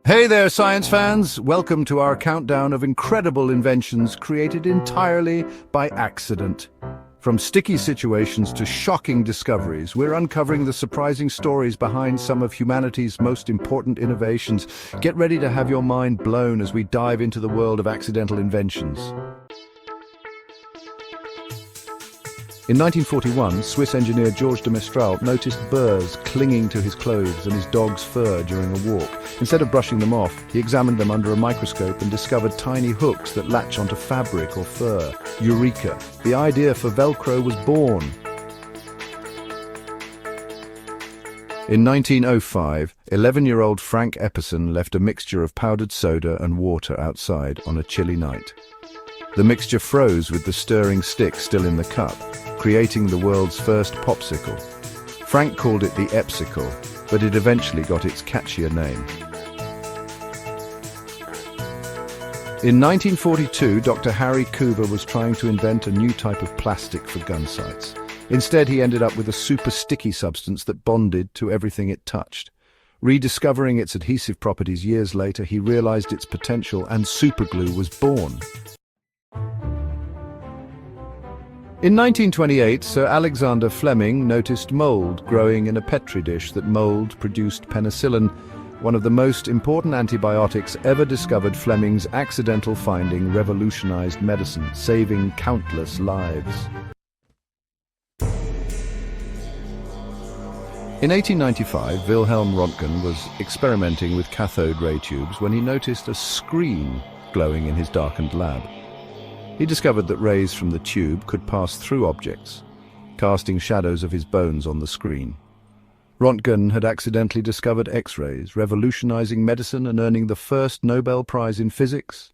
Hey there, science fans! Welcome to our countdown of incredible inventions created entirely by accident. From sticky situations to shocking discoveries, we're uncovering the surprising stories behind some of humanity's most important innovations. Get ready to have your mind blown as we dive into the world of accidental inventions. In 1941, Swiss engineer George de Mestral noticed burrs clinging to his clothes and his dog's fur during a walk. Instead of brushing them off, he examined them under a microscope and discovered tiny hooks that latch onto fabric or fur. Eureka! The idea for Velcro was born. In 1905, 11-year-old Frank Epperson left a mixture of powdered soda and water outside on a chilly night. The mixture froze with the stirring stick still in the cup, creating the world's first popsicle. Frank called it the Epsicle, but it eventually got its catchier name. In 1942, Dr. Harry Coover was trying to invent a new type of plastic for gun sights. Instead, he ended up with a super sticky substance that bonded to everything it touched. Rediscovering its adhesive properties years later, he realized its potential and superglue was born. In 1928, Sir Alexander Fleming noticed mold growing in a petri dish. That mold produced penicillin, one of the most important antibiotics ever discovered. Fleming's accidental finding revolutionized medicine, saving countless lives. In 1895, Wilhelm Röntgen was experimenting with cathode ray tubes when he noticed a screen glowing in his darkened lab. He discovered that rays from the tube could pass through objects, casting shadows of his bones on the screen. Röntgen had accidentally discovered X-rays, revolutionizing medicine and earning the first Nobel Prize in physics.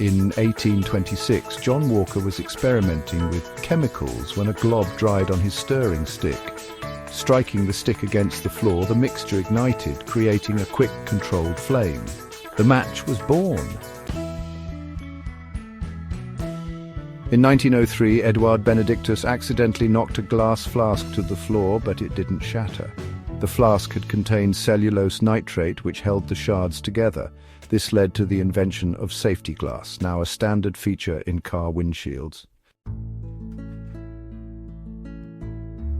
In 1826, John Walker was experimenting with chemicals when a glob dried on his stirring stick. Striking the stick against the floor, the mixture ignited, creating a quick, controlled flame. The match was born. In 1903, Edouard Benedictus accidentally knocked a glass flask to the floor, but it didn't shatter. The flask had contained cellulose nitrate, which held the shards together. This led to the invention of safety glass, now a standard feature in car windshields.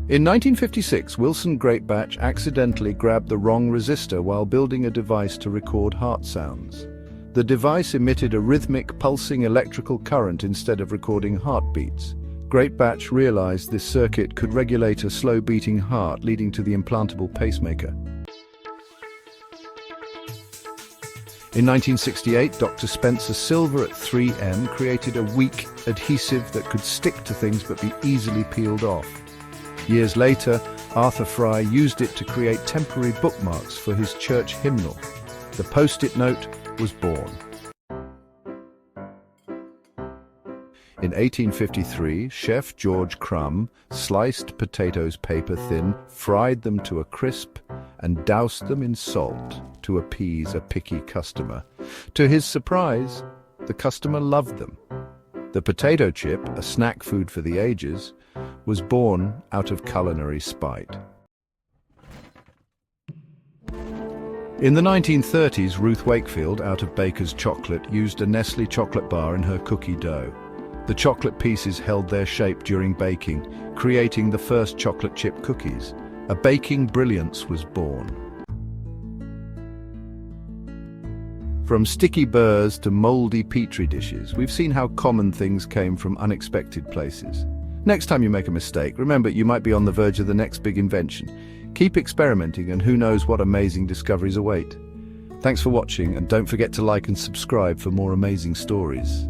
In 1956, Wilson Greatbatch accidentally grabbed the wrong resistor while building a device to record heart sounds. The device emitted a rhythmic, pulsing electrical current instead of recording heartbeats. Greatbatch realized this circuit could regulate a slow-beating heart, leading to the implantable pacemaker. In 1968, Dr. Spencer Silver at 3M created a weak adhesive that could stick to things but be easily peeled off. Years later, Arthur Fry used it to create temporary bookmarks for his church hymnal. The Post-it note was born. In 1853, Chef George Crumb sliced potatoes paper thin, fried them to a crisp, and doused them in salt to appease a picky customer. To his surprise, the customer loved them. The potato chip, a snack food for the ages, was born out of culinary spite. In the 1930s, Ruth Wakefield, out of Baker's Chocolate, used a Nestle chocolate bar in her cookie dough. The chocolate pieces held their shape during baking, creating the first chocolate chip cookies. A baking brilliance was born. From sticky burrs to moldy petri dishes, we've seen how common things came from unexpected places. Next time you make a mistake, remember you might be on the verge of the next big invention. Keep experimenting and who knows what amazing discoveries await. Thanks for watching, and don't forget to like and subscribe for more amazing stories.